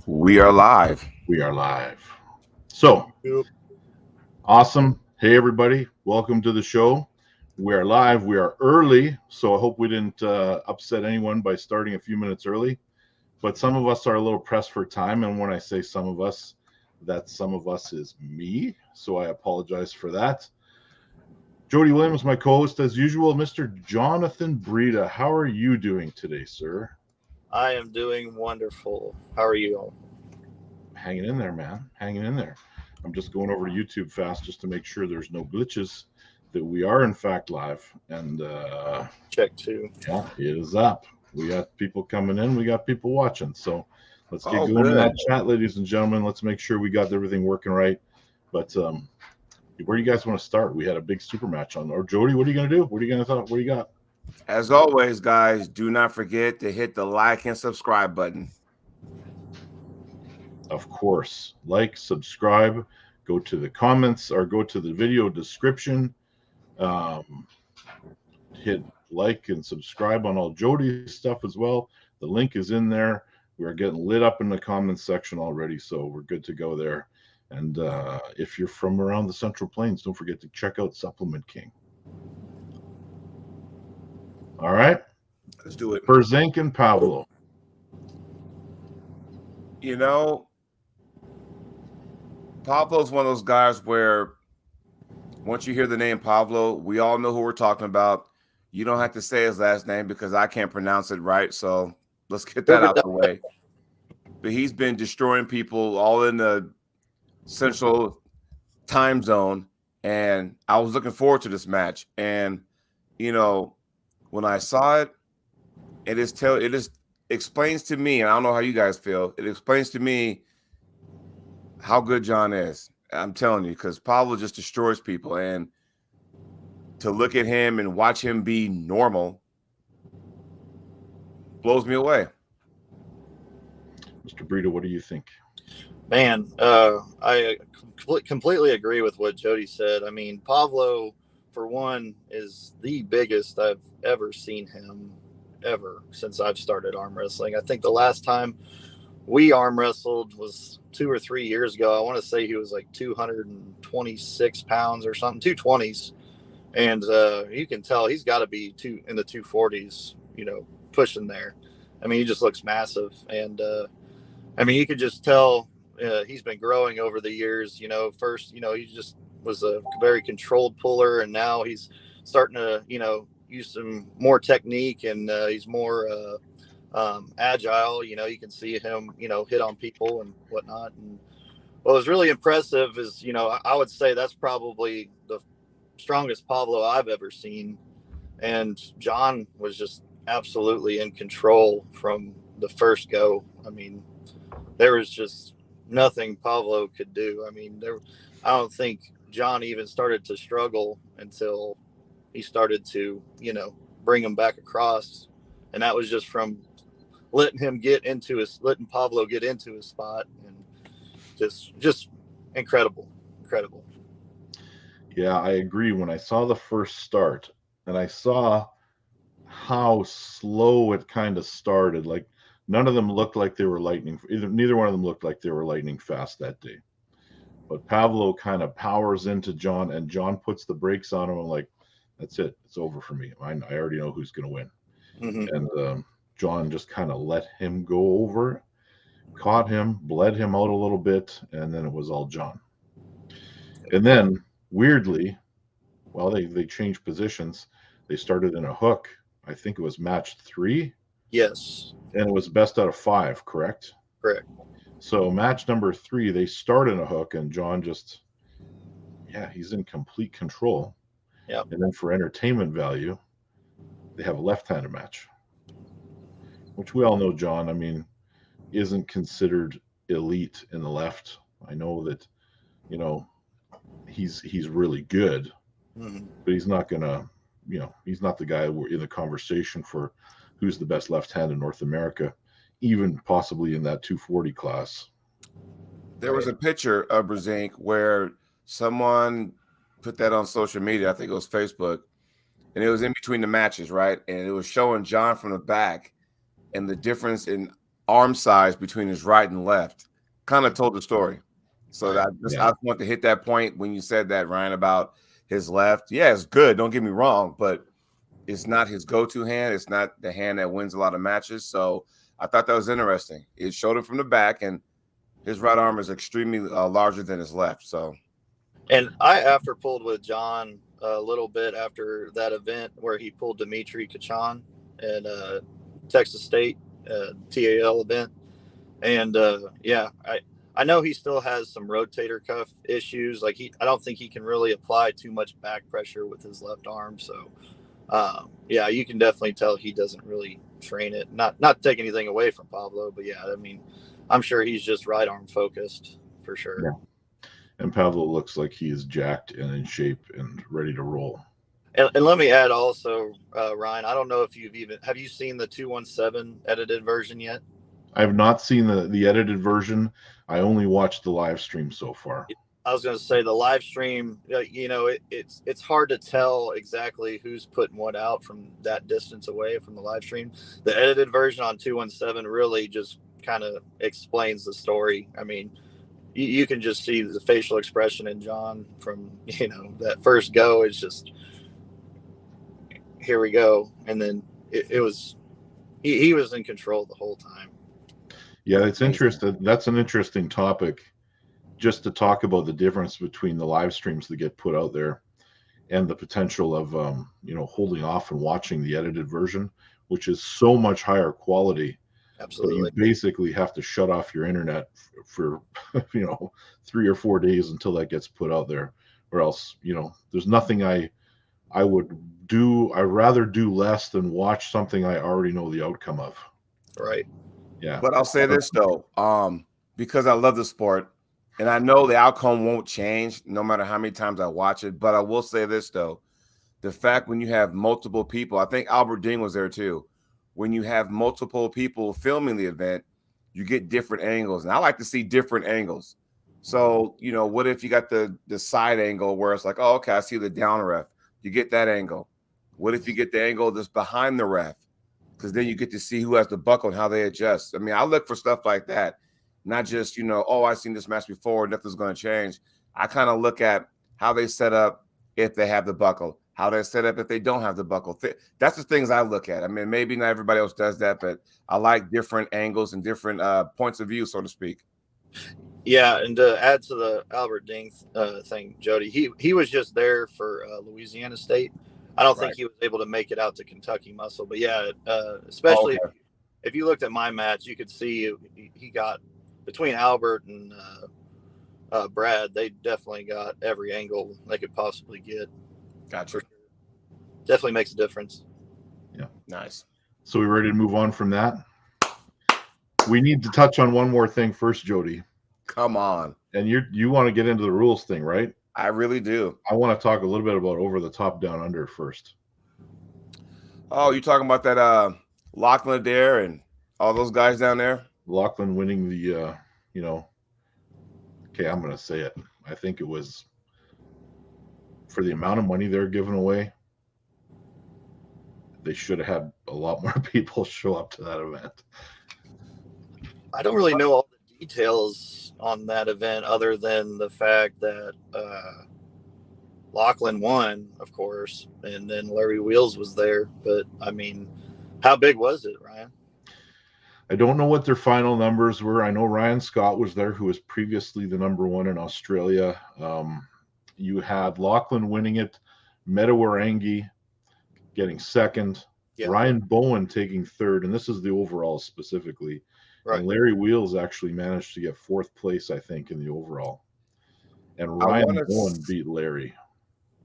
We are live. We are live. So Yep. awesome. Hey, everybody. Welcome to the show. We are live. We are early. So I hope we didn't upset anyone by starting a few minutes early. But some of us are a little pressed for time. And when I say some of us, that some of us is me. So I apologize for that. Jody Williams, my co host, as usual. Mr. Jonathon Breda, how are you doing today, sir? I am doing wonderful. How are you all? Hanging in there, man. Hanging in there. I'm just going over to YouTube fast just to make sure there's no glitches, that we are in fact live. And Check two. yeah, it is up. We got people coming in, we got people watching. So let's get Oh, going in good. that chat, ladies and gentlemen. Let's make sure we got everything working right. But where do you guys want to start? We had a big super match on. Or Jody, what are you gonna do? What are you gonna thought? What do you got? As always, guys, do not forget to hit the like and subscribe button. Of course, like, subscribe, go to the comments or go to the video description. Um, Hit like and subscribe on all Jody's stuff as well. The link is in there. We are getting lit up in the comments section already, so we're good to go there. And if you're from around the Central Plains, don't forget to check out Supplement King. All right, Let's do it. Berzink and Pavlo. You know, Pablo's one of those guys where once you hear the name Pablo, we all know who we're talking about. You don't have to say his last name because I can't pronounce it right. So let's get that out the way. But he's been destroying people all in the central time zone. And I was looking forward to this match. And, you know, when I saw it, it just explains to me, and I don't know how you guys feel, it explains to me how good John is. I'm telling you, because Pablo just destroys people. And to look at him and watch him be normal blows me away. Mr. Brito, what do you think? Man, I completely agree with what Jody said. I mean, Pablo, for one, is the biggest I've ever seen him ever since I've started arm wrestling. I think the last time we arm wrestled was 2 or 3 years ago. I want to say he was like 226 pounds or something, 220s. And you can tell he's got to be in the 240s, pushing there. I mean, he just looks massive. And I mean, you could just tell he's been growing over the years. First, he just was a very controlled puller, and now he's starting to, use some more technique, and he's more agile. You can see him, hit on people and whatnot. And what was really impressive is, I would say that's probably the strongest Pablo I've ever seen. And John was just absolutely in control from the first go. I mean, there was just nothing Pablo could do. I mean, I don't think John even started to struggle until he started to, bring him back across. And that was just from letting Pablo get into his spot, and just incredible. Yeah, I agree. When I saw the first start and I saw how slow it kind of started, like none of them looked like they were lightning. Neither one of them looked like they were lightning fast that day. But Pavlo kind of powers into John, and John puts the brakes on him. I'm like, that's it. It's over for me. I already know who's going to win. Mm-hmm. And John just kind of let him go over, caught him, bled him out a little bit, and then it was all John. And then weirdly, well, they changed positions. They started in a hook. I think it was match 3. Yes. And it was best out of 5, correct? Correct. So match number 3, they start in a hook, and John just, he's in complete control. Yeah. And then for entertainment value, they have a left-handed match, which we all know John, I mean, isn't considered elite in the left. I know that, he's really good, but he's not gonna, he's not the guy in the conversation for who's the best left hand in North America, even possibly in that 240 class. There was a picture of Brezink where someone put that on social media. I think it was Facebook, and it was in between the matches, right? And it was showing John from the back and the difference in arm size between his right and left kind of told the story. So Right. I just want to hit that point when you said that, Ryan, about his left. Yeah, it's good. Don't get me wrong, but it's not his go-to hand. It's not the hand that wins a lot of matches. So I thought that was interesting. It showed him from the back, and his right arm is extremely larger than his left. So, And I after pulled with John a little bit after that event where he pulled Dimitri Kachan at Texas State TAL event, and I know he still has some rotator cuff issues. Like I don't think he can really apply too much back pressure with his left arm. So, you can definitely tell he doesn't really train it. Not to take anything away from Pablo, but yeah, I mean, I'm sure he's just right arm focused for sure. Yeah. And Pablo looks like he is jacked and in shape and ready to roll. And let me add also, Ryan, I don't know if have you seen the 217 edited version yet? I have not seen the edited version. I only watched the live stream so far. I was going to say the live stream, it's hard to tell exactly who's putting what out from that distance away from the live stream. The edited version on 217 really just kind of explains the story. I mean, you can just see the facial expression in John from, that first go. It's just, here we go. And then it was, he was in control the whole time. Yeah, it's interesting. That's an interesting topic, just to talk about the difference between the live streams that get put out there and the potential of, holding off and watching the edited version, which is so much higher quality. Absolutely. But you basically have to shut off your internet for 3 or 4 days until that gets put out there, or else there's nothing I would do. I'd rather do less than watch something I already know the outcome of. Right. Yeah. But I'll say this though, because I love the sport, and I know the outcome won't change no matter how many times I watch it. But I will say this though, the fact when you have multiple people, I think Albert Dean was there too. When you have multiple people filming the event, you get different angles. And I like to see different angles. So, what if you got the side angle where it's like, oh, okay, I see the down ref. You get that angle. What if you get the angle that's behind the ref? Because then you get to see who has the buckle and how they adjust. I mean, I look for stuff like that, not just, I've seen this match before, nothing's going to change. I kind of look at how they set up if they have the buckle, how they're set up if they don't have the buckle. That's the things I look at. I mean, maybe not everybody else does that, but I like different angles and different points of view, so to speak. Yeah, and to add to the Albert Ding thing, Jody, he was just there for Louisiana State. I don't think he was able to make it out to Kentucky Muscle, but yeah, especially if you looked at my match, you could see he got between Albert and Brad. They definitely got every angle they could possibly get. Gotcha. Definitely makes a difference. Yeah, nice. So we ready to move on from that? We need to touch on one more thing first, Jody. Come on. And you want to get into the rules thing, right? I really do. I want to talk a little bit about over the top, down under first. Oh, you're talking about that Lachlan Adair and all those guys down there? Lachlan winning the, okay, I'm going to say it. I think it was for the amount of money they're giving away. They should have had a lot more people show up to that event. I don't really know all the details on that event other than the fact that Lachlan won, of course, and then Larry Wheels was there. But, I mean, how big was it, Ryan? I don't know what their final numbers were. I know Ryan Scott was there, who was previously the number one in Australia. You had Lachlan winning it, Metawarangi getting second, Ryan Bowen taking third, and this is the overall specifically. Right. And Larry Wheels actually managed to get fourth place, I think, in the overall. And Ryan Bowen beat Larry.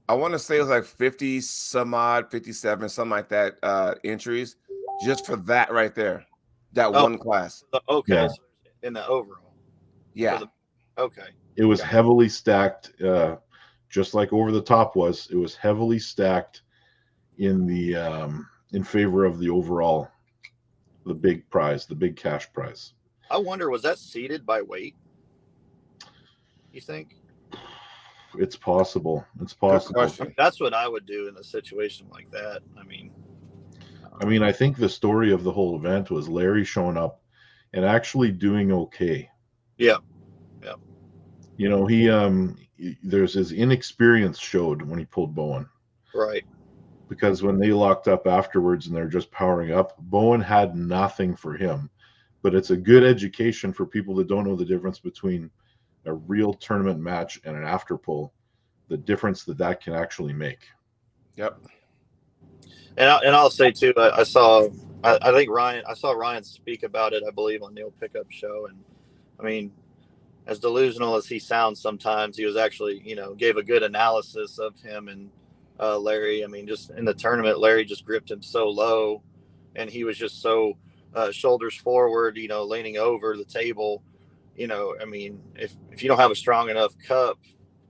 I want to say it was like 50 some odd, 57, something like that entries just for that right there. That one class. Okay. Yeah. So in the overall. Yeah. Okay. It was heavily stacked, just like Over the Top was. It was heavily stacked in the in favor of the overall, the big prize, the big cash prize. I wonder, was that seeded by weight? You think? It's possible. It's possible. That's what I would do in a situation like that. I mean, I think the story of the whole event was Larry showing up and actually doing okay. Yeah. You know, there's his inexperience showed when he pulled Bowen. Right. Because when they locked up afterwards and they're just powering up, Bowen had nothing for him. But it's a good education for people that don't know the difference between a real tournament match and an after pull, the difference that can actually make. Yep. And I'll say too, I saw Ryan speak about it, I believe, on Neil Pickup show. And I mean, as delusional as he sounds sometimes, he was actually, gave a good analysis of him and Larry. I mean, just in the tournament, Larry just gripped him so low, and he was just so shoulders forward, leaning over the table. I mean, if you don't have a strong enough cup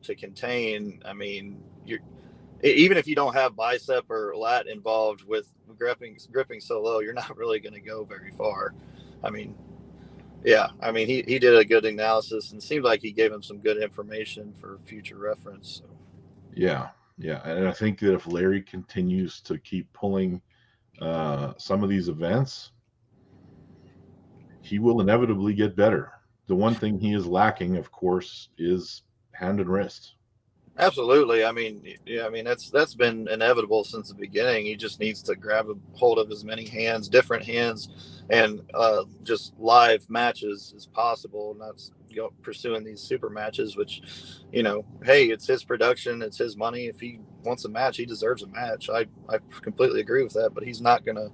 to contain, I mean, even if you don't have bicep or lat involved with gripping so low, you're not really going to go very far. I mean, yeah, I mean, he did a good analysis and seemed like he gave him some good information for future reference. So. Yeah. And I think that if Larry continues to keep pulling some of these events, he will inevitably get better. The one thing he is lacking, of course, is hand and wrist. Absolutely. I mean, that's been inevitable since the beginning. He just needs to grab a hold of as many hands, different hands, and just live matches as possible. Not pursuing these super matches, which, hey, it's his production, it's his money. If he wants a match, he deserves a match. I completely agree with that. But he's not gonna.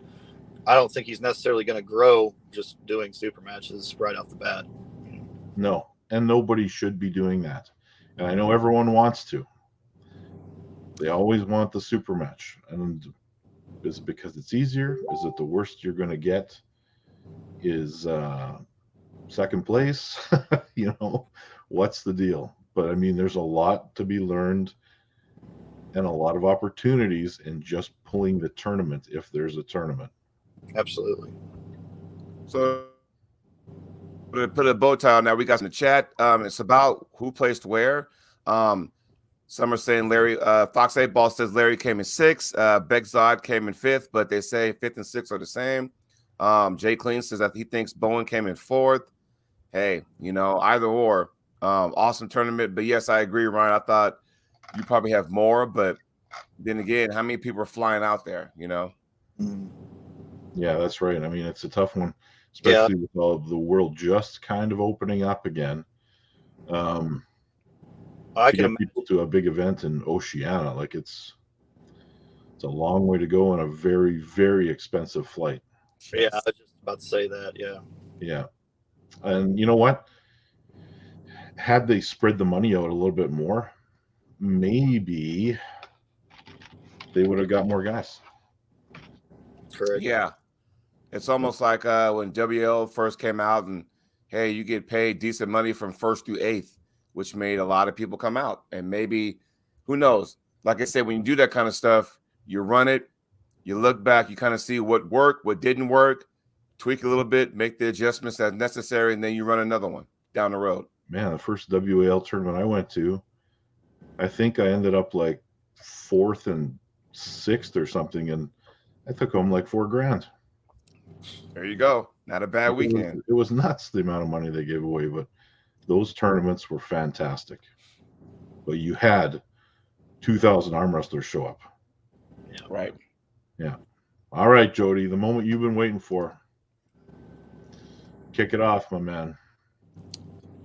I don't think he's necessarily going to grow just doing super matches right off the bat. No, and nobody should be doing that. And I know everyone wants to. They always want the super match. And is it because it's easier? Is it the worst you're going to get is second place? What's the deal? But I mean, there's a lot to be learned and a lot of opportunities in just pulling the tournament if there's a tournament. Absolutely. So put a bow tie on that. We got in the chat. It's about who placed where. Some are saying Larry, Fox 8 Ball says Larry came in 6th. Beck Zod came in 5th, but they say 5th and 6th are the same. Jay Clean says that he thinks Bowen came in 4th. Hey, either or. Awesome tournament. But yes, I agree, Ryan. I thought you probably have more, but then again, how many people are flying out there, Yeah, that's right. I mean, it's a tough one, especially with all of the world just kind of opening up again. I to can get people to a big event in Oceania, like it's a long way to go on a very, very expensive flight. Yeah, I was just about to say that. Yeah. And you know what? Had they spread the money out a little bit more, maybe they would have got more guys. Correct. Yeah. It's almost like when WL first came out and, hey, you get paid decent money from 1st through 8th, which made a lot of people come out. And maybe, who knows? Like I said, when you do that kind of stuff, you run it, you look back, you kind of see what worked, what didn't work, tweak a little bit, make the adjustments as necessary, and then you run another one down the road. Man, the first WAL tournament I went to, I think I ended up like 4th and 6th or something, and I took home like $4,000. There you go. Not a bad weekend. It was nuts the amount of money they gave away, but those tournaments were fantastic. But you had 2,000 arm wrestlers show up. Yeah. Right. Yeah. All right, Jody, the moment you've been waiting for. Kick it off, my man.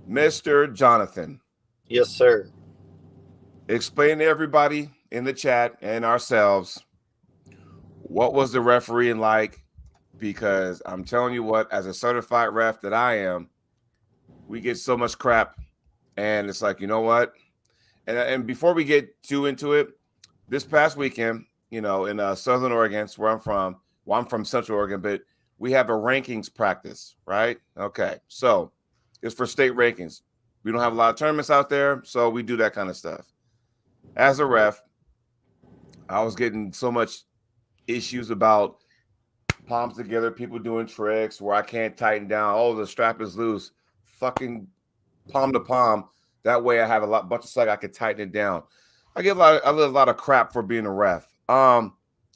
Mr. Jonathon. Yes, sir. Explain to everybody in the chat and ourselves, what was the refereeing like? Because I'm telling you what, as a certified ref that I am, we get so much crap. And it's like, you know what? And before we get too into it, this past weekend, in Southern Oregon, where I'm from. Well, I'm from Central Oregon, but we have a rankings practice, right? Okay. So it's for state rankings. We don't have a lot of tournaments out there, so we do that kind of stuff. As a ref, I was getting so much issues about palms together, people doing tricks where I can't tighten down. Oh, the strap is loose. Fucking palm to palm. That way I have bunch of slack. I can tighten it down. I get a lot of crap for being a ref.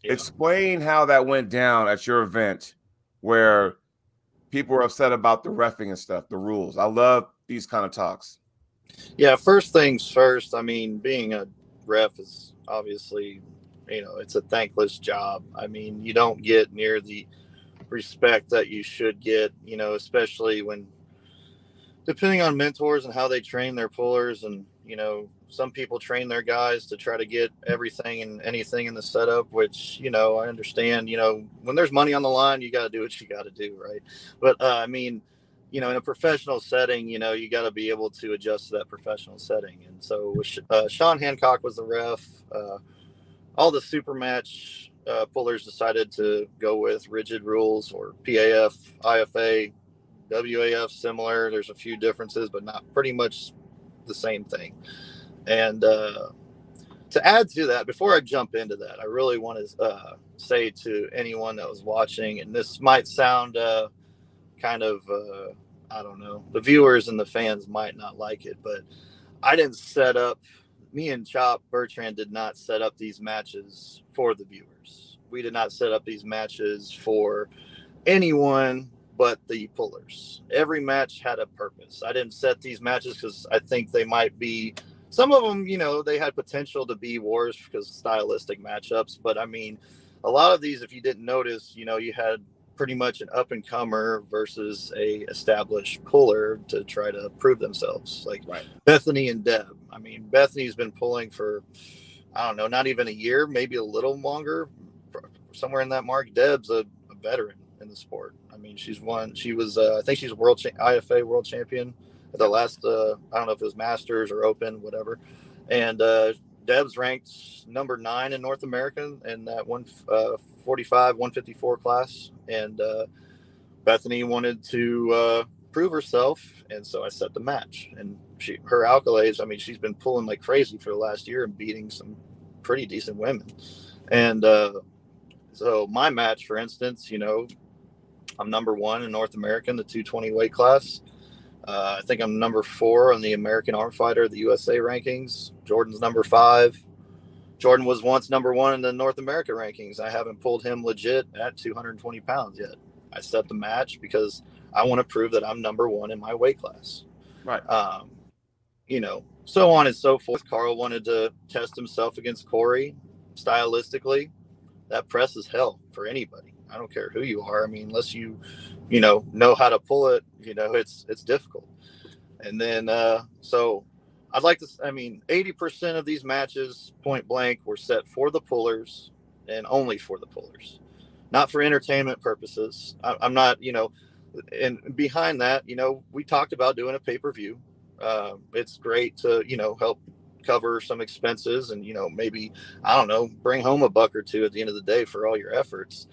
Explain how that went down at your event where people are upset about the reffing and stuff, the rules. I love these kind of talks. Yeah, first things first. I mean, being a ref is obviously, it's a thankless job. I mean, you don't get near the respect that you should get, especially when, depending on mentors and how they train their pullers. And, some people train their guys to try to get everything and anything in the setup, which, I understand, when there's money on the line, you got to do what you got to do. Right. But, I mean, in a professional setting, you got to be able to adjust to that professional setting. And so Sean Hancock was the ref. All the super match pullers decided to go with rigid rules, or PAF, IFA, WAF similar. There's a few differences, but not pretty much the same thing. And to add to that, before I jump into that, I really want to say to anyone that was watching, and this might sound kind of, I don't know, the viewers and the fans might not like it, but I didn't set up, me and Chop Bertrand did not set up these matches for the viewers. We did not set up these matches for anyone but the pullers. Every match had a purpose. I didn't set these matches because I think they might be, some of them, they had potential to be wars because stylistic matchups. But I mean, a lot of these, if you didn't notice, you had pretty much an up and comer versus a established puller to try to prove themselves, like Right. Bethany and Deb. I mean, Bethany's been pulling for, I don't know, not even a year, maybe a little longer, somewhere in that mark. Deb's a veteran in the sport. I mean, she was I think she's IFA world champion at the last I don't know if it was Masters or Open, whatever. And Deb's ranked number 9 in North America in that 145, 154 class. And Bethany wanted to prove herself, and so I set the match. And her accolades, I mean, she's been pulling like crazy for the last year and beating some pretty decent women. And so my match, for instance, I'm number 1 in North America in the 220 weight class. I think I'm number 4 on the American Arm Fighter, the USA rankings. Jordan's number 5. Jordan was once number 1 in the North America rankings. I haven't pulled him legit at 220 pounds yet. I set the match because I want to prove that I'm number 1 in my weight class. Right. So on and so forth. Carl wanted to test himself against Corey stylistically. That press is hell for anybody. I don't care who you are. I mean, unless you know how to pull it, it's difficult. And then, so I'd like to, 80% of these matches, point blank, were set for the pullers and only for the pullers, not for entertainment purposes. I'm not, and behind that, we talked about doing a pay-per-view. It's great to, help cover some expenses and, maybe, I don't know, bring home a buck or two at the end of the day for all your efforts.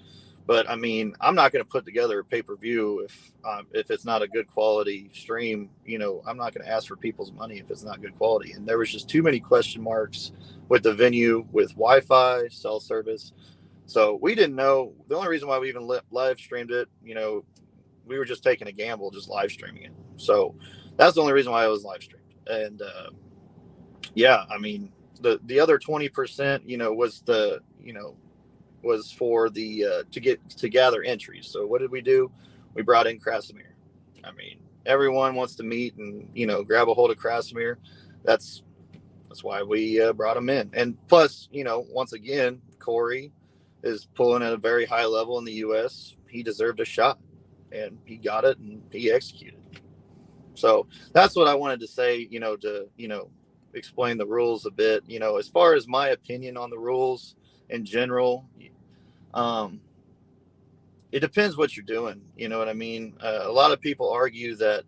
But I mean, I'm not going to put together a pay-per-view if it's not a good quality stream. I'm not going to ask for people's money if it's not good quality. And there was just too many question marks with the venue, with Wi-Fi, cell service. So we didn't know. The only reason why we even live streamed it, we were just taking a gamble, just live streaming it. So that's the only reason why it was live streamed. And yeah, I mean, the other 20%, was for the to gather entries. So what did we do? We brought in Krasimir. I mean, everyone wants to meet and grab a hold of Krasimir. That's why we brought him in. And plus, once again, Corey is pulling at a very high level in the U.S. He deserved a shot, and he got it, and he executed. So that's what I wanted to say. To explain the rules a bit. As far as my opinion on the rules in general, it depends what you're doing. You know what I mean? A lot of people argue that,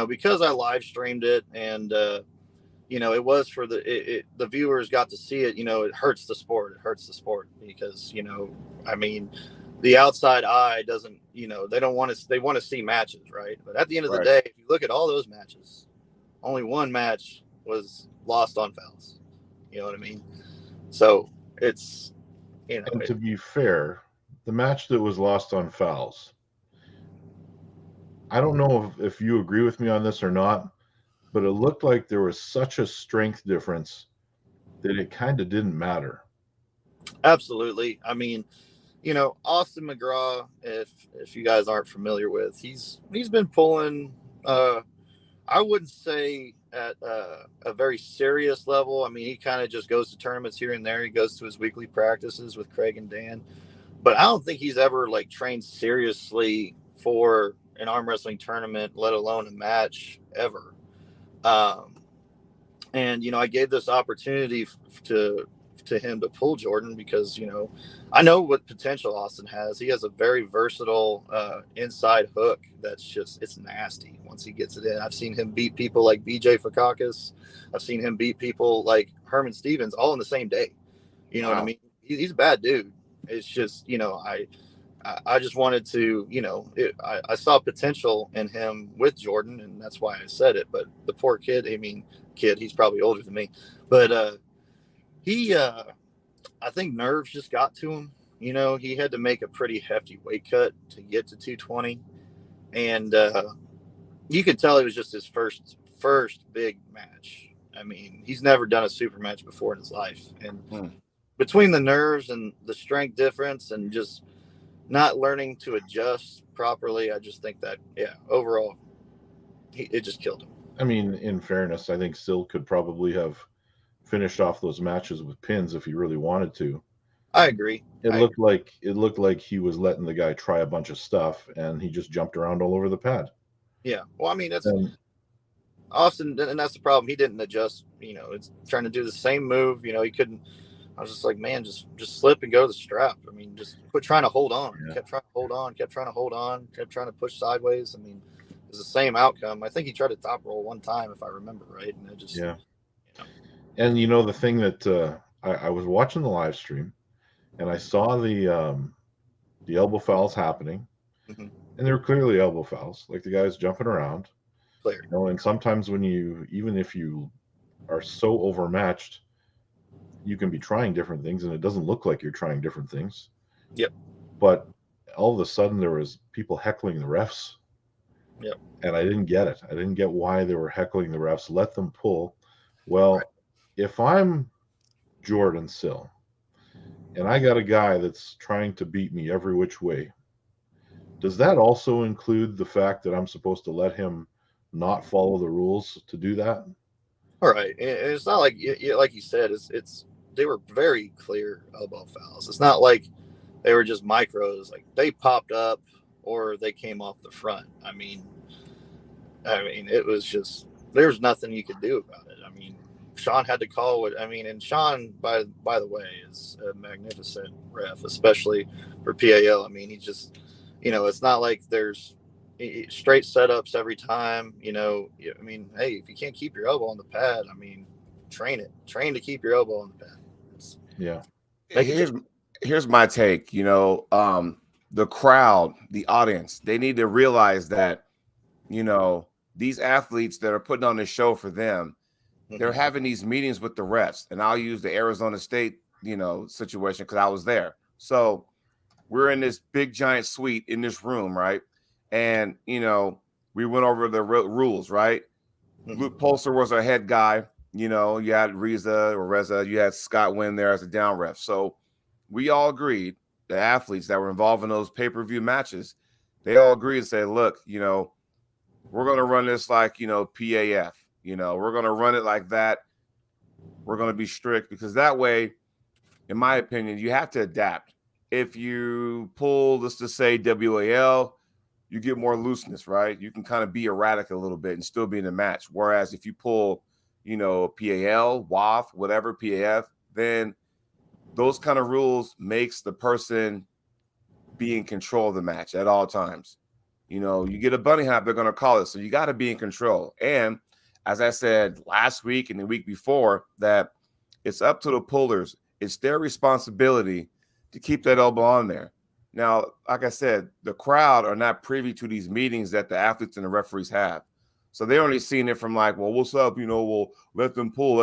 because I live streamed it and, it was for the viewers got to see it, it hurts the sport. It hurts the sport because, the outside eye doesn't, they want to see matches. Right. But at the end of the day, if you look at all those matches, only one match was lost on fouls. You know what I mean? So it's, and to be fair, the match that was lost on fouls, I don't know if you agree with me on this or not, but it looked like there was such a strength difference that it kind of didn't matter. Absolutely. I mean, Austin McGraw, if you guys aren't familiar with, he's been pulling. I wouldn't say at a very serious level. I mean, he kind of just goes to tournaments here and there. He goes to his weekly practices with Craig and Dan, but I don't think he's ever like trained seriously for an arm wrestling tournament, let alone a match ever. And I gave this opportunity to him to pull Jordan because I know what potential Austin has. He has a very versatile inside hook it's nasty once he gets it in. I've seen him beat people like BJ Fakakis. I've seen him beat people like Herman Stevens all in the same day. You know what I mean? He's a bad dude. It's just I just wanted to I saw potential in him with Jordan, and that's why I said it. But the poor kid, he's probably older than me, but he I think nerves just got to him. He had to make a pretty hefty weight cut to get to 220, and you could tell it was just his first big match. I mean, he's never done a super match before in his life, and between the nerves and the strength difference and just not learning to adjust properly, I just think that overall it just killed him. I mean, in fairness, I think Still could probably have finished off those matches with pins if he really wanted to. I agree. It looked like he was letting the guy try a bunch of stuff, and he just jumped around all over the pad. Yeah. Well, I mean, that's Austin, and that's the problem. He didn't adjust. It's trying to do the same move. He couldn't. I was just like, man, just slip and go to the strap. I mean, just quit trying to hold on. Yeah. Kept trying to hold on. Kept trying to hold on. Kept trying to push sideways. I mean, it was the same outcome. I think he tried to top roll one time, if I remember right, and it just And the thing that I was watching the live stream, and I saw the elbow fouls happening, and they were clearly elbow fouls, like the guy's jumping around. Clear. And sometimes when even if you are so overmatched, you can be trying different things, and it doesn't look like you're trying different things. Yep. But all of a sudden, there was people heckling the refs. Yep. And I didn't get it. I didn't get why they were heckling the refs. Let them pull. Well, if I'm Jordan Sill, and I got a guy that's trying to beat me every which way, does that also include the fact that I'm supposed to let him not follow the rules to do that? All right. It's not like you said. It's they were very clear elbow fouls. It's not like they were just micros. Like they popped up or they came off the front. I mean, it was just there's nothing you could do about it. I mean, Sean had to call it. I mean, and Sean, by the way, is a magnificent ref, especially for PAL. I mean, he just, it's not like there's straight setups every time. I mean, hey, if you can't keep your elbow on the pad, I mean, train to keep your elbow on the pad. Here's my take. The crowd, the audience, they need to realize that, these athletes that are putting on this show for them, they're having these meetings with the refs, and I'll use the Arizona State, situation because I was there. So we're in this big giant suite in this room, right? And we went over the rules, right? Luke Polster was our head guy. You had Reza, you had Scott Wynn there as a down ref. So we all agreed, the athletes that were involved in those pay-per-view matches, they all agreed and say, look, we're going to run this like, PAF. We're going to run it like that. We're going to be strict because that way, in my opinion, you have to adapt. If you pull, let's just say WAL, you get more looseness, right? You can kind of be erratic a little bit and still be in the match. Whereas if you pull, PAL, WAF, whatever, PAF, then those kind of rules makes the person be in control of the match at all times. You get a bunny hop, they're going to call it. So you got to be in control. And as I said last week and the week before, that it's up to the pullers. It's their responsibility to keep that elbow on there. Now, like I said, the crowd are not privy to these meetings that the athletes and the referees have. So they're only seeing it from like, well, what's up? We'll let them pull.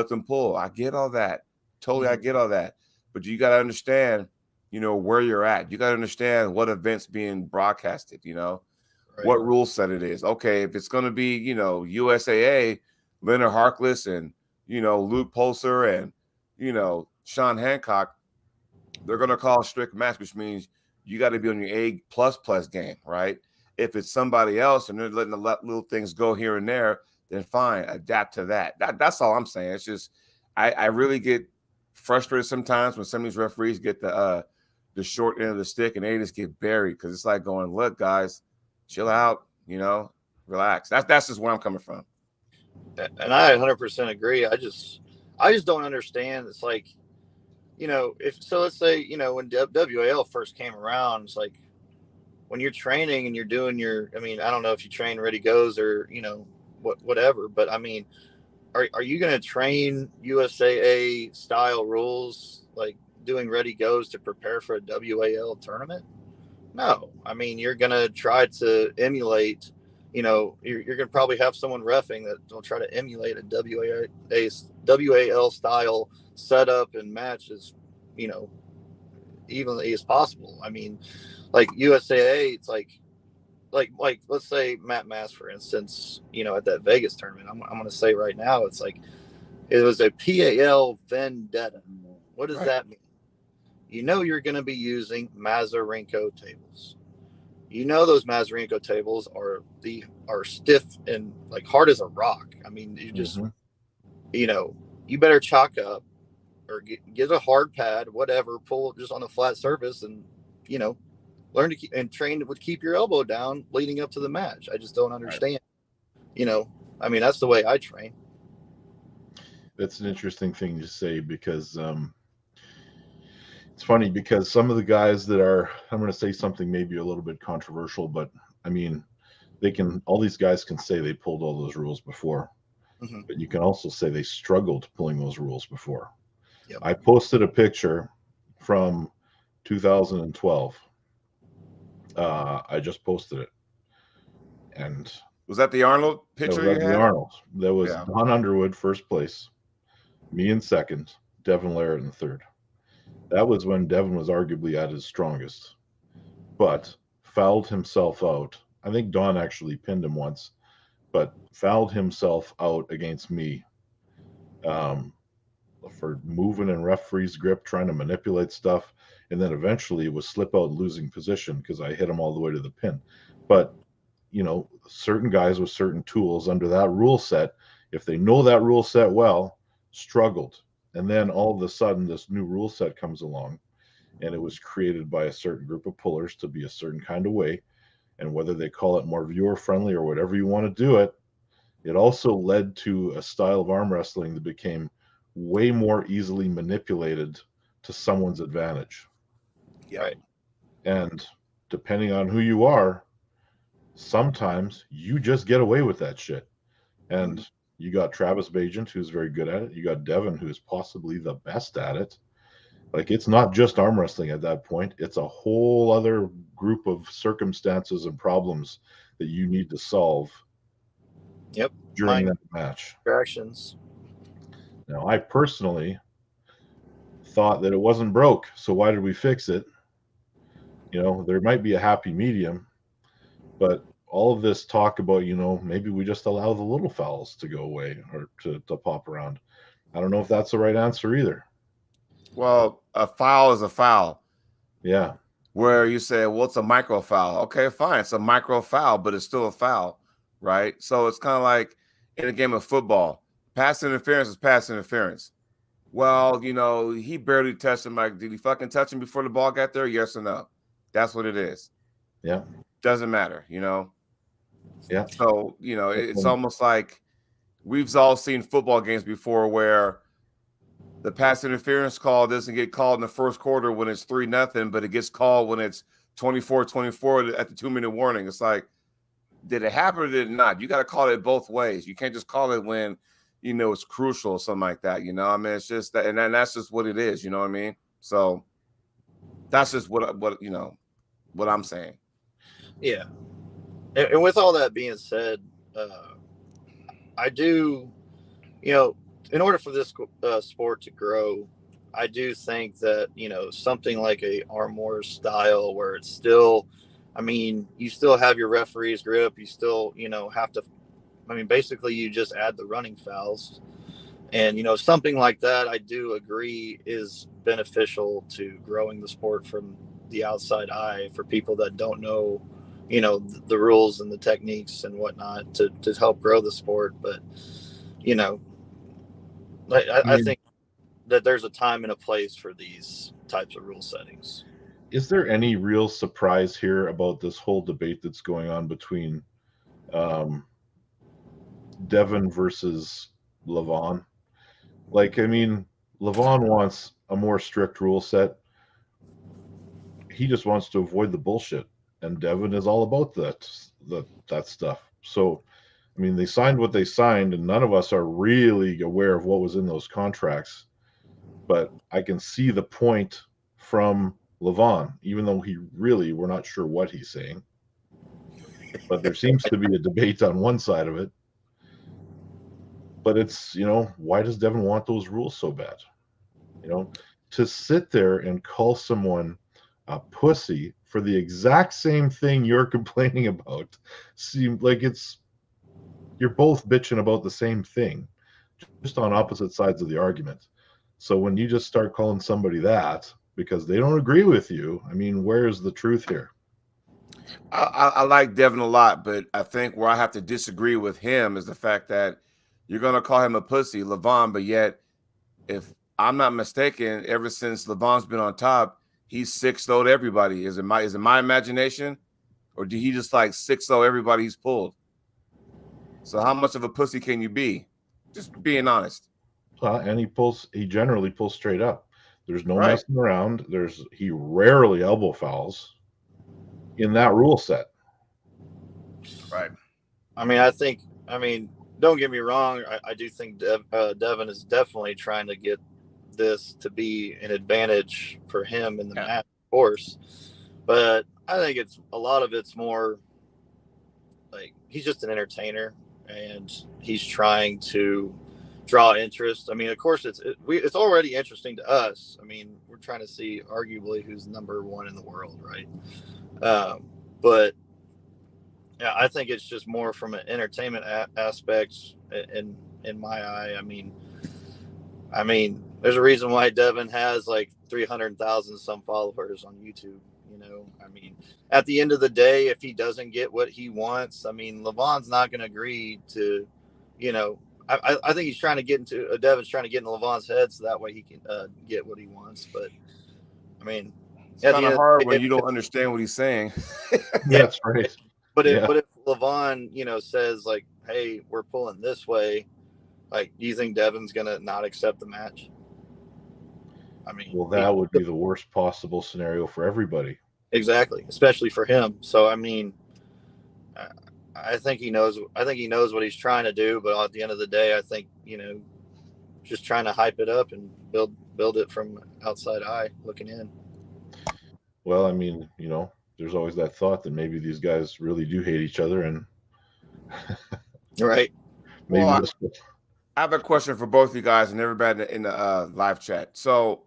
I get all that. Totally, I get all that. But you got to understand, where you're at. You got to understand what event's being broadcasted, what rule set it is. Okay, if it's going to be, USAA, Leonard Harkless and, Luke Polster and, Sean Hancock, they're going to call a strict match, which means you got to be on your A++ game, right? If it's somebody else and they're letting the little things go here and there, then fine, adapt to that. That's all I'm saying. It's just I really get frustrated sometimes when some of these referees get the short end of the stick and they just get buried, because it's like going, look, guys, chill out, relax. That's just where I'm coming from. And I 100% agree. I just don't understand. It's like, let's say, when WAL first came around, it's like when you're training and you're doing I don't know if you train ready goes or, whatever, but I mean, are you going to train USAA style rules, like doing ready goes to prepare for a WAL tournament? No. I mean, you're going to try to emulate, you're going to probably have someone reffing that will try to emulate a WAL style setup and matches, evenly as possible. I mean, like USAA, it's like let's say Matt Mass, for instance, at that Vegas tournament, I'm going to say right now, it's like it was a PAL vendetta. What does that mean? You're going to be using Mazarenko tables. Those Mazarenko tables are stiff and like hard as a rock. I mean, you just you better chalk up or get a hard pad, whatever, pull just on a flat surface, and learn to keep and train to keep your elbow down leading up to the match. I just don't understand. I mean, that's the way I train. That's an interesting thing to say, because it's funny, because some of the guys that I'm going to say something maybe a little bit controversial, but I mean, all these guys can say they pulled all those rules before, but you can also say they struggled pulling those rules before. Yep. I posted a picture from 2012. I just posted it, and was that the Arnold picture? That was the Arnold. That was Don Underwood first place, me in second, Devin Larratt in third. That was when Devin was arguably at his strongest, but fouled himself out. I think Don actually pinned him once, but fouled himself out against me for moving in referee's grip, trying to manipulate stuff. And then eventually it was slip out losing position because I hit him all the way to the pin. But, certain guys with certain tools under that rule set, if they know that rule set well, struggled. And then all of a sudden this new rule set comes along, and it was created by a certain group of pullers to be a certain kind of way. And whether they call it more viewer friendly or whatever you want to do it, it also led to a style of arm wrestling that became way more easily manipulated to someone's advantage. Yeah. Right. And depending on who you are, sometimes you just get away with that shit. And you got Travis Bagent, who's very good at it. You got Devin, who's possibly the best at it. Like, it's not just arm wrestling at that point. It's a whole other group of circumstances and problems that you need to solve during that match. Distractions. Now, I personally thought that it wasn't broke, so why did we fix it? There might be a happy medium, but all of this talk about, maybe we just allow the little fouls to go away or to pop around. I don't know if that's the right answer either. Well, a foul is a foul. Yeah. Where you say, well, it's a micro foul. Okay, fine. It's a micro foul, but it's still a foul, right? So it's kind of like in a game of football. Pass interference is pass interference. Well, he barely touched him. Like, did he fucking touch him before the ball got there? Yes or no? That's what it is. Yeah. Doesn't matter, Yeah. So, it's almost like we've all seen football games before where the pass interference call doesn't get called in the first quarter when it's 3-0, but it gets called when it's 24-24 at the 2-minute warning. It's like, did it happen or did it not? You got to call it both ways. You can't just call it when, it's crucial or something like that. I mean, it's just that, and then that's just what it is. You know what I mean? So that's just what I'm saying. Yeah. And with all that being said, I do, in order for this sport to grow, I do think that, something like a Arm Wars style where it's still, I mean, you still have your referee's grip. You still, have to, basically you just add the running fouls. And, something like that, I do agree is beneficial to growing the sport from the outside eye for people that don't know, the rules and the techniques and whatnot to help grow the sport. But, I think that there's a time and a place for these types of rule settings. Is there any real surprise here about this whole debate that's going on between Devin versus Levon? Like, I mean, Levon wants a more strict rule set. He just wants to avoid the bullshit, and Devin is all about that stuff. So, I mean, they signed what they signed, and none of us are really aware of what was in those contracts. But I can see the point from Levon, even though we're not sure what he's saying. But there seems to be a debate on one side of it. But it's, why does Devin want those rules so bad? To sit there and call someone a pussy for the exact same thing you're complaining about seems like you're both bitching about the same thing, just on opposite sides of the argument. So when you just start calling somebody that because they don't agree with you, I mean, where's the truth here? I like Devin a lot, but I think where I have to disagree with him is the fact that you're going to call him a pussy, Levon, but yet, if I'm not mistaken, ever since Levon's been on top, he's 6-0'd everybody. Is it my imagination, or did he just like 6-0 everybody he's pulled? So how much of a pussy can you be? Just being honest. And he generally pulls straight up. There's no messing around. He rarely elbow fouls in that rule set. Right. I mean, don't get me wrong. I do think Devin is definitely trying to get this to be an advantage for him in the match, of course. But I think a lot of it's more like he's just an entertainer and he's trying to draw interest. I mean, of course, it's already interesting to us. I mean, we're trying to see arguably who's number one in the world, right? But yeah, I think it's just more from an entertainment aspect in my eye. I mean, there's a reason why Devin has like 300,000 some followers on YouTube. I mean, at the end of the day, if he doesn't get what he wants, I mean, Levon's not going to agree to, I think he's trying to get into Devin's trying to get into Levon's head so that way he can get what he wants. But I mean, it's kind of hard when you don't understand what he's saying. That's right. But if Levon, says like, "Hey, we're pulling this way," like, do you think Devin's gonna not accept the match? I mean, well, that would be the worst possible scenario for everybody. Exactly, especially for him. So, I mean, I think he knows. I think he knows what he's trying to do. But at the end of the day, I think just trying to hype it up and build it from outside eye looking in. Well, I mean, there's always that thought that maybe these guys really do hate each other, and right. Maybe I have a question for both of you guys and everybody in the live chat. So,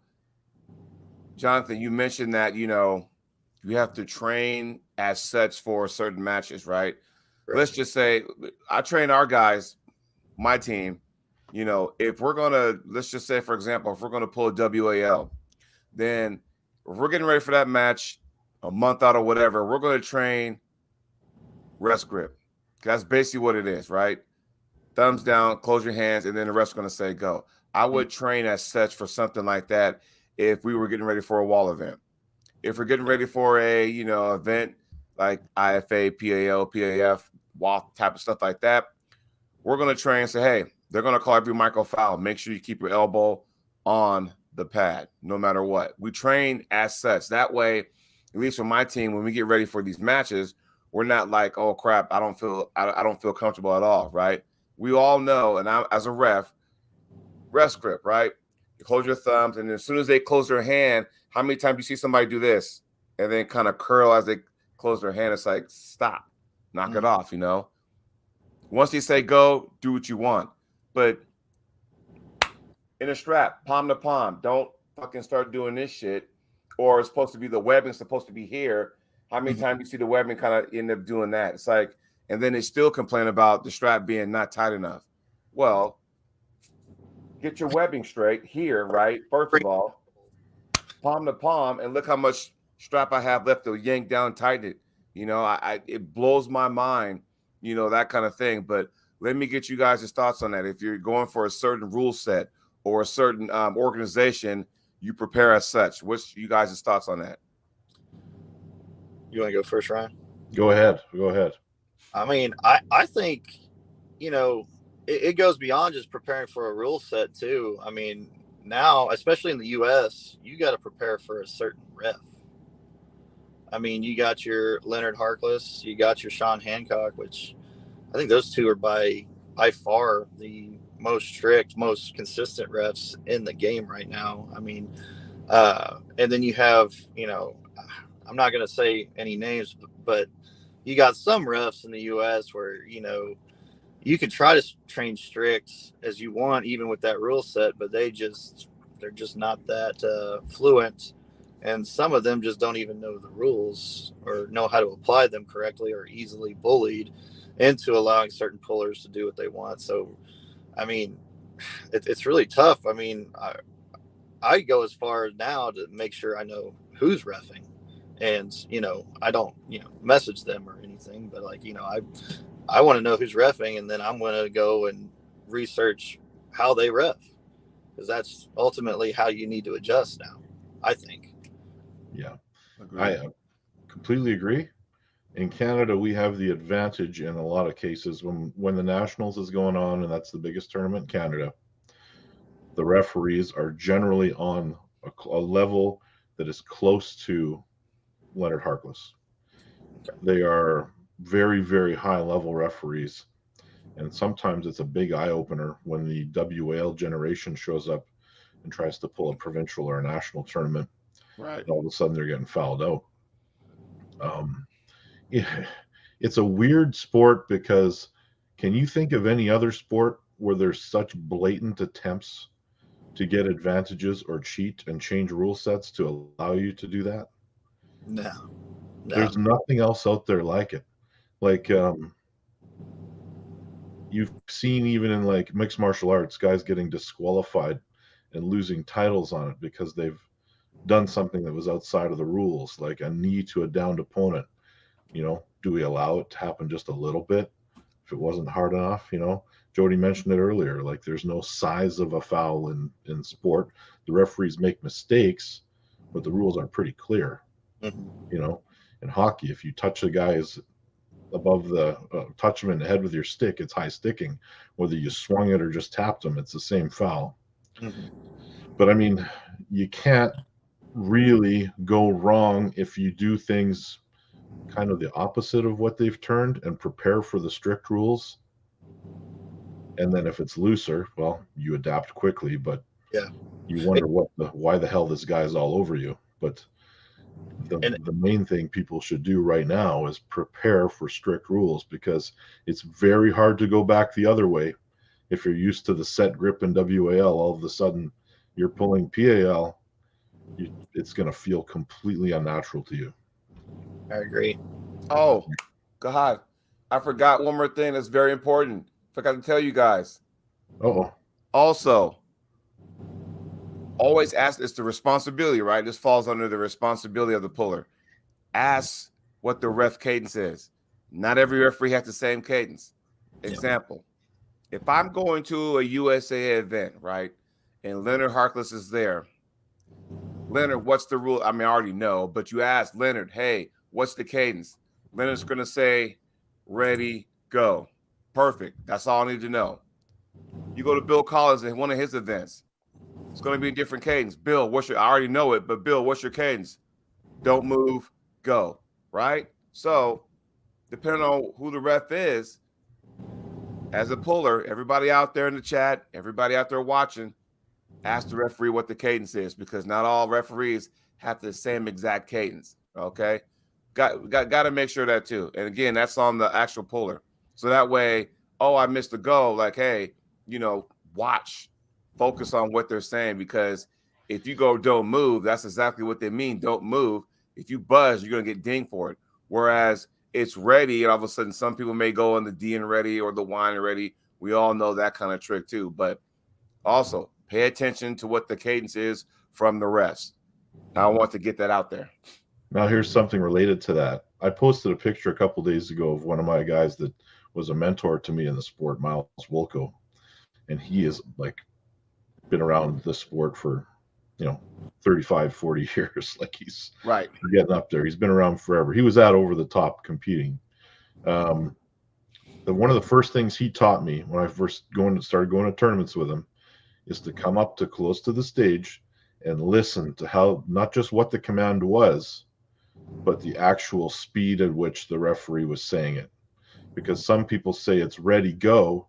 Jonathan, you mentioned that you have to train as such for certain matches, right? Let's just say I train our guys, my team. If we're gonna, let's just say, for example, if we're gonna pull a WAL, then if we're getting ready for that match a month out or whatever, we're going to train rest grip. That's basically what it is, right? Thumbs down, close your hands, and then the rest are going to say go. I would train as such for something like that if we were getting ready for a wall event. If we're getting ready for a, event like IFA, PAL, PAF, wall type of stuff like that, we're going to train and say, hey, they're going to call every micro foul. Make sure you keep your elbow on the pad, no matter what. We train as such. That way, at least for my team, when we get ready for these matches, we're not like, oh crap, I don't feel comfortable at all, right? We all know, and I, as a rest grip, right? You close your thumbs, and as soon as they close their hand, how many times do you see somebody do this and then kind of curl as they close their hand? It's like, stop, knock it off, Once they say go, do what you want. But in a strap, palm to palm, don't fucking start doing this shit. Or it's supposed to be the webbing's supposed to be here. How many times you see the webbing kind of end up doing that? It's like, and then they still complain about the strap being not tight enough. Well, get your webbing straight here, right? First of all, palm to palm, and look how much strap I have left to yank down, tighten it. You know, it blows my mind, you know, that kind of thing. But let me get you guys' thoughts on that. If you're going for a certain rule set or a certain organization, you prepare as such. What's you guys' thoughts on that? You want to go first, Ryan? Go ahead. Go ahead. I mean, I think, you know, it goes beyond just preparing for a rule set too. I mean, now, especially in the U.S., you got to prepare for a certain ref. I mean, you got your Leonard Harkless, you got your Sean Hancock, which I think those two are by far the most strict, most consistent refs in the game right now. I mean, and then you have, you know, I'm not going to say any names, but you got some refs in the U.S. where, you know, you could try to train strict as you want, even with that rule set, but they're just not that fluent. And some of them just don't even know the rules or know how to apply them correctly, or easily bullied into allowing certain pullers to do what they want. So, I mean, it's really tough. I mean, I go as far now to make sure I know who's reffing, and, you know, I don't, you know, message them or anything, but, like, you know, I want to know who's reffing, and then I'm going to go and research how they ref, because that's ultimately how you need to adjust now, I think. Yeah, Agreed. I completely agree. In Canada, we have the advantage in a lot of cases when the Nationals is going on, and that's the biggest tournament in Canada. The referees are generally on a level that is close to Leonard Harkless. They are very, very high level referees. And sometimes it's a big eye opener when the WAL generation shows up and tries to pull a provincial or a national tournament. Right. And all of a sudden they're getting fouled out. It's a weird sport because can you think of any other sport where there's such blatant attempts to get advantages or cheat and change rule sets to allow you to do that? No. There's nothing else out there like it. Like you've seen even in like mixed martial arts, guys getting disqualified and losing titles on it because they've done something that was outside of the rules, like a knee to a downed opponent. You know, do we allow it to happen just a little bit if it wasn't hard enough? You know, Jody mentioned it earlier, like there's no size of a foul in sport. The referees make mistakes, but the rules are pretty clear. Mm-hmm. You know, in hockey, if you touch a guy's above the touch him in the head with your stick, it's high sticking. Whether you swung it or just tapped him, it's the same foul. Mm-hmm. But I mean, you can't really go wrong if you do things kind of the opposite of what they've turned and prepare for the strict rules. And then if it's looser, well, you adapt quickly, but Yeah, you wonder why the hell this guy's all over you. But the main thing people should do right now is prepare for strict rules, because it's very hard to go back the other way. If you're used to the set grip in WAL, all of a sudden you're pulling PAL, it's going to feel completely unnatural to you. I agree. Oh, God. I forgot one more thing that's very important. Forgot to tell you guys. Uh-oh. Also, always ask, it's the responsibility, right? This falls under the responsibility of the puller. Ask what the ref cadence is. Not every referee has the same cadence. Example, if I'm going to a USA event, right, and Leonard Harkless is there, Leonard, what's the rule? I mean, I already know, but you ask Leonard, hey, what's the cadence? Leonard's going to say, ready, go. Perfect. That's all I need to know. You go to Bill Collins at one of his events. It's going to be a different cadence. Bill, I already know it, but Bill, what's your cadence? Don't move, go. Right? So, depending on who the ref is, as a puller, everybody out there in the chat, everybody out there watching, ask the referee what the cadence is, because not all referees have the same exact cadence. Okay, got to make sure that too. And again, that's on the actual puller. So that way, oh, I missed the goal. Like, hey, you know, watch, focus on what they're saying, because if you go don't move, that's exactly what they mean. Don't move. If you buzz, you're gonna get dinged for it. Whereas it's ready, and all of a sudden, some people may go on the D and ready or the wine and ready. We all know that kind of trick too. But also, pay attention to what the cadence is from the refs. I want to get that out there. Now, here's something related to that. I posted a picture a couple days ago of one of my guys that was a mentor to me in the sport, Miles Wolko, and he is like been around the sport for 35, 40 years. Like he's Right. getting up there. He's been around forever. He was at Over the Top competing. One of the first things he taught me when I first started going to tournaments with him is to come up to close to the stage and listen to how, not just what the command was, but the actual speed at which the referee was saying it. Because some people say it's ready, go,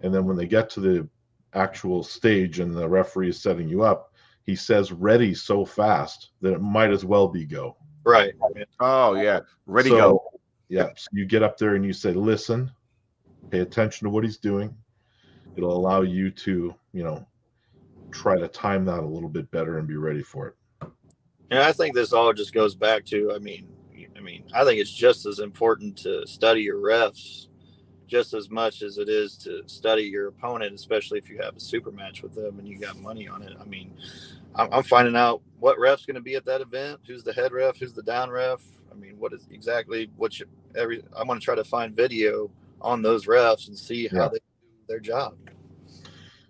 and then when they get to the actual stage and the referee is setting you up, he says ready so fast that it might as well be go. Right. Oh yeah, ready, go. Yeah, so you get up there and you say, listen, pay attention to what he's doing. It'll allow you to, try to time that a little bit better and be ready for it. And I think this all just goes back to, I think it's just as important to study your refs just as much as it is to study your opponent, especially if you have a super match with them and you got money on it. I mean, I'm finding out what ref's going to be at that event, who's the head ref, who's the down ref. I mean, what is exactly I'm going to try to find video on those refs and see how they do their job.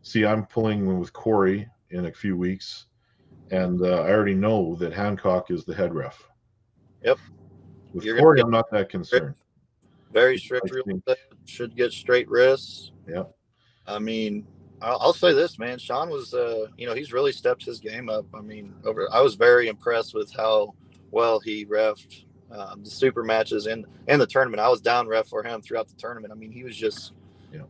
See, I'm pulling with Corey in a few weeks, and I already know that Hancock is the head ref. Yep. With Corey, I'm not that concerned. Very strict rule set, should get straight wrists. Yep. I mean, I'll say this, man. Sean was, he's really stepped his game up. I mean, I was very impressed with how well he reffed the super matches and the tournament. I was down ref for him throughout the tournament. I mean, he was just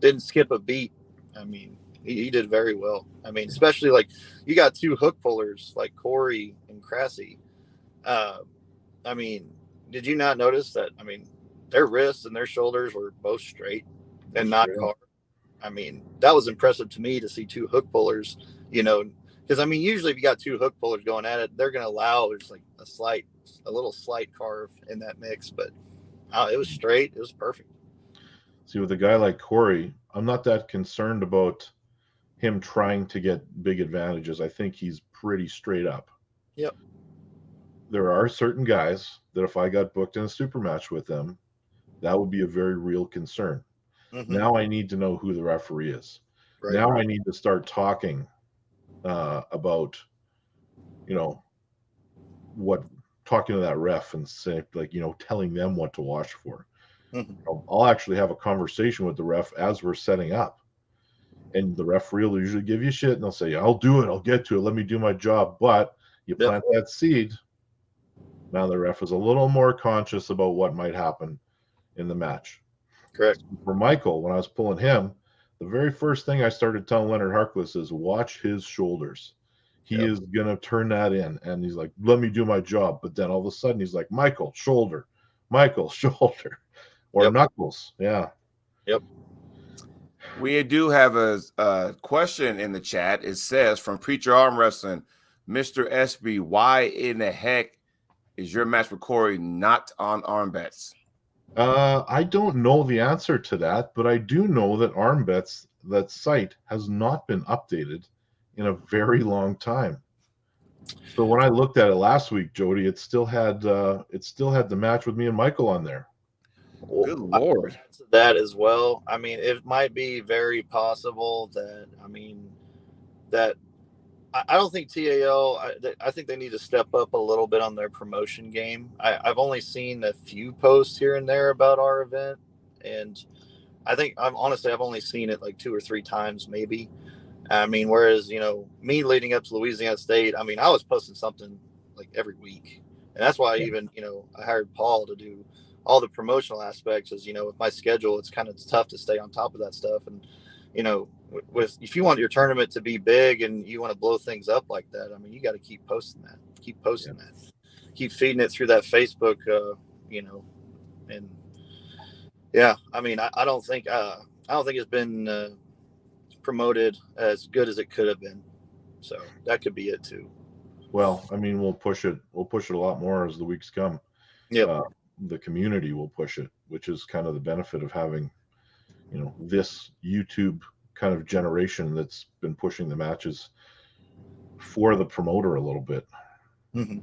didn't skip a beat. I mean, he did very well. I mean, especially like you got two hook pullers like Corey and Crassy. I mean, did you not notice that? I mean, their wrists and their shoulders were both straight and not hard. I mean, that was impressive to me to see two hook pullers, because I mean, usually if you got two hook pullers going at it, they're going to allow there's like a little slight carve in that mix, but it was straight. It was perfect. See, with a guy like Corey, I'm not that concerned about him trying to get big advantages. I think he's pretty straight up. Yep. There are certain guys that if I got booked in a super match with them, that would be a very real concern. Mm-hmm. Now I need to know who the referee is. Right. Now I need to start talking about, talking to that ref and say, like, telling them what to watch for. Mm-hmm. I'll actually have a conversation with the ref as we're setting up. And the referee will usually give you shit and they'll say, I'll do it. I'll get to it. Let me do my job. But you plant that seed. Now the ref is a little more conscious about what might happen in the match. Correct. For Michael, when I was pulling him, the very first thing I started telling Leonard Harkless is watch his shoulders. He is going to turn that in. And he's like, let me do my job. But then all of a sudden he's like, Michael, shoulder. Or knuckles. Yeah. Yep. We do have a question in the chat. It says from Preacher Arm Wrestling, Mr. SB, why in the heck is your match with Corey not on arm bets? I don't know the answer to that, but I do know that arm bets, that site has not been updated in a very long time. So when I looked at it last week, Jody, it still had the match with me and Michael on there. Good Lord. That as well. I mean, it might be very possible that, I don't think TAL, I think they need to step up a little bit on their promotion game. I've only seen a few posts here and there about our event. And I think I've only seen it like 2 or 3 times, maybe. I mean, whereas, me leading up to Louisiana State, I mean, I was posting something like every week. And that's why I hired Paul to do all the promotional aspects. Is, with my schedule, it's kind of tough to stay on top of that stuff. And, if you want your tournament to be big and you want to blow things up like that, I mean, you got to keep posting that, keep feeding it through that Facebook, and I mean, I don't think it's been promoted as good as it could have been. So that could be it too. Well, I mean, we'll push it a lot more as the weeks come. Yeah. The community will push it, which is kind of the benefit of having, this YouTube kind of generation that's been pushing the matches for the promoter a little bit. Mm-hmm.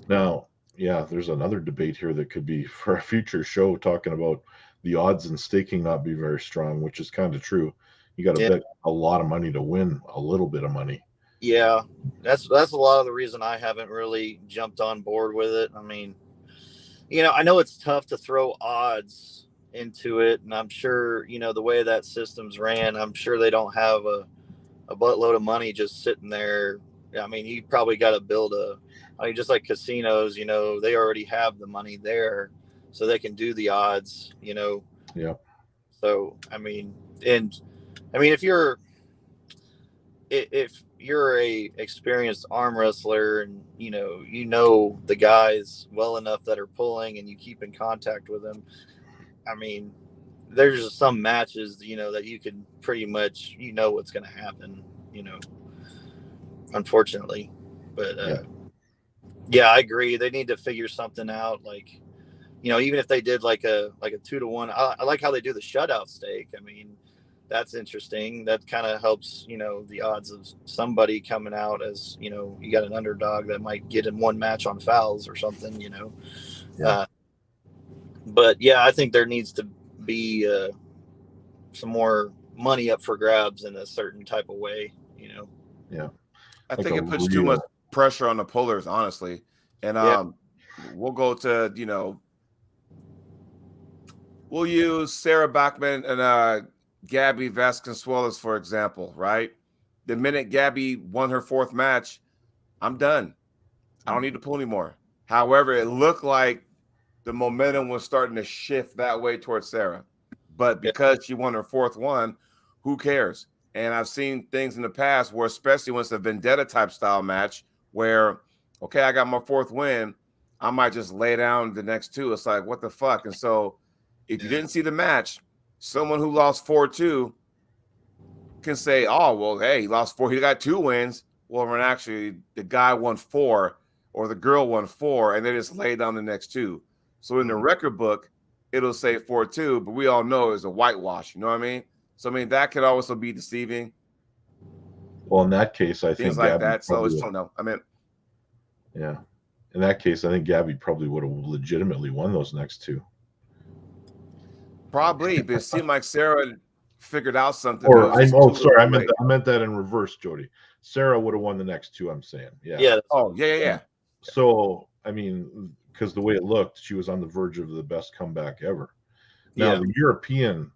Now, yeah, there's another debate here that could be for a future show, talking about the odds in staking not be very strong, which is kind of true. You got to Yeah. bet a lot of money to win a little bit of money. Yeah, that's a lot of the reason I haven't really jumped on board with it. I mean, I know it's tough to throw odds into it, and I'm sure, the way that system's ran, I'm sure they don't have a buttload of money just sitting there. I mean, you probably got to build just like casinos, they already have the money there, so they can do the odds, Yeah. So, if you're a experienced arm wrestler and the guys well enough that are pulling and you keep in contact with them, I mean, there's some matches that you can pretty much what's going to happen, unfortunately. But yeah, I agree, they need to figure something out, like even if they did like a 2-to-1. I like how they do the shutout stake. I mean, that's interesting. That kind of helps, the odds of somebody coming out as, you got an underdog that might get in one match on fouls or something, Yeah. But yeah, I think there needs to be some more money up for grabs in a certain type of way, Yeah. I Like think a it puts too much pressure on the pullers, honestly. And we'll go to, we'll use Sarah Bachman and Gabby Vasconcelos, for example, right? The minute Gabby won her fourth match, I'm done. I don't need to pull anymore. However, it looked like the momentum was starting to shift that way towards Sarah. But because she won her fourth one, who cares? And I've seen things in the past where, especially when it's a vendetta type style match, where, okay, I got my fourth win, I might just lay down the next two. It's like, what the fuck? And so if you didn't see the match, someone who lost 4-2 can say, oh, well, hey, he lost 4. He got 2 wins. Well, when actually the guy won 4 or the girl won 4, and they just lay down the next 2. So in the record book, it'll say 4-2, but we all know it's a whitewash. You know what I mean? So, I mean, that could also be deceiving. Well, in that case, I Things think like Gabby that. So, it's probably don't know. I mean, yeah. In that case, I think Gabby probably would have legitimately won those next 2. probably, but it seemed like Sarah figured out something. Or But it was just sorry, I late. meant that in reverse, Jody. Sarah would have won the next 2. I'm saying, yeah. Yeah. Oh, yeah. So I mean, because the way it looked, she was on the verge of the best comeback ever. Now the European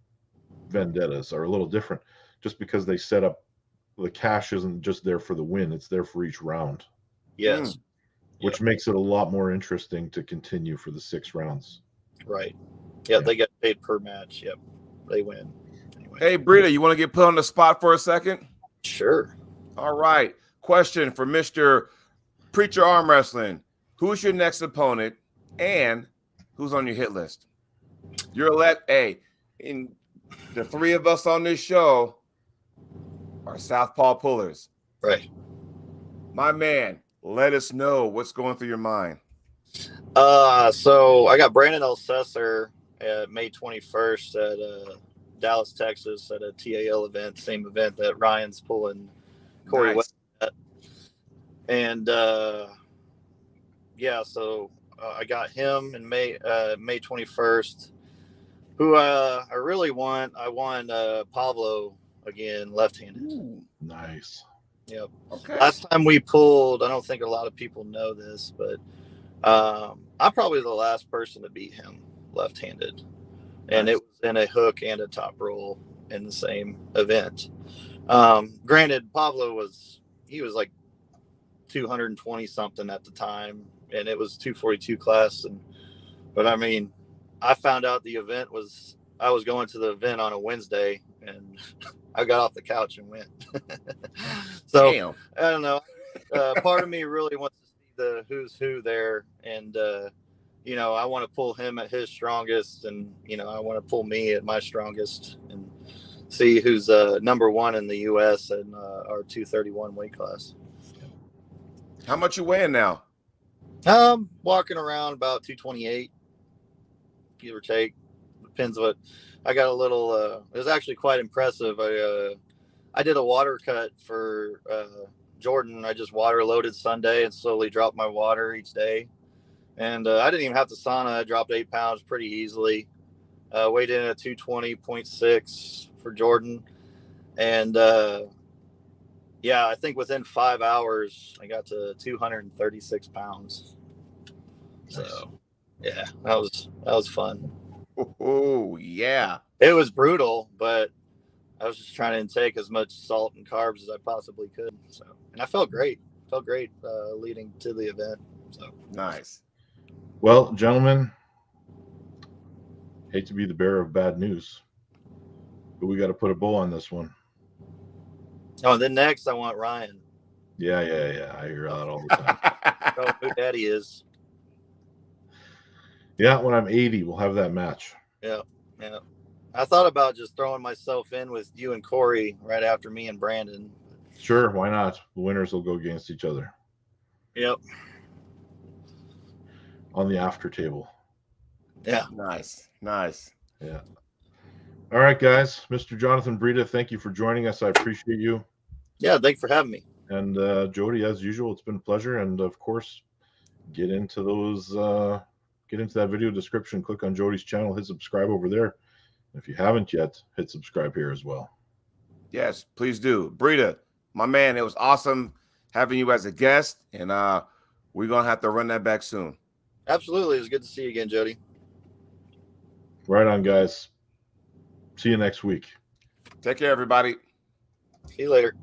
vendettas are a little different, just because they set up the cash isn't just there for the win; it's there for each round. Yes. Which makes it a lot more interesting to continue for the 6 rounds. Right. Yeah, they get paid per match. Yep. They win. Anyway. Hey, Breda, you want to get put on the spot for a second? Sure. All right. Question for Mr. Preacher Arm Wrestling. Who's your next opponent and who's on your hit list? In the 3 of us on this show are Southpaw pullers. Right. My man, let us know what's going through your mind. So I got Brandon Elsesser at May 21st at Dallas, Texas, at a TAL event, same event that Ryan's pulling Corey West at. And so I got him in May 21st. Who I really want? I won Pablo again, left-handed. Ooh, nice. Yep. Okay. Last time we pulled, I don't think a lot of people know this, but I'm probably the last person to beat him left-handed, and it was in a hook and a top roll in the same event. Granted, Pablo was like 220 something at the time, and it was 242 class, but I mean, I found out I was going to the event on a Wednesday, and I got off the couch and went. So damn. I don't know. Part of me really wants to see the who's who there, and I want to pull him at his strongest, and I want to pull me at my strongest, and see who's number 1 in the U.S. in our 231 weight class. How much you weighing now? Walking around about 228, give or take. Depends what. I got a little. It was actually quite impressive. I did a water cut for Jordan. I just water loaded Sunday and slowly dropped my water each day. And I didn't even have to sauna. I dropped 8 pounds pretty easily. Weighed in at 220.6 for Jordan. And yeah, I think within 5 hours, I got to 236 pounds. So yeah, that was fun. Oh, yeah. It was brutal, but I was just trying to intake as much salt and carbs as I possibly could. So, and I felt great. Leading to the event. So Nice. Well, gentlemen, hate to be the bearer of bad news, but we got to put a bow on this one. Oh, and then next I want Ryan. Yeah. I hear that all the time. Oh, who daddy is. Yeah, when I'm 80, we'll have that match. Yeah. I thought about just throwing myself in with you and Corey right after me and Brandon. Sure, why not? The winners will go against each other. Yep. On the after table. Yeah. Nice. Yeah. All right, guys. Mr. Jonathan Breda, thank you for joining us. I appreciate you. Yeah, thanks for having me. And Jody, as usual, it's been a pleasure. And of course, get into that video description, click on Jody's channel, hit subscribe over there. If you haven't yet, hit subscribe here as well. Yes, please do. Breda, my man, it was awesome having you as a guest, and we're going to have to run that back soon. Absolutely. It was good to see you again, Jody. Right on, guys. See you next week. Take care, everybody. See you later.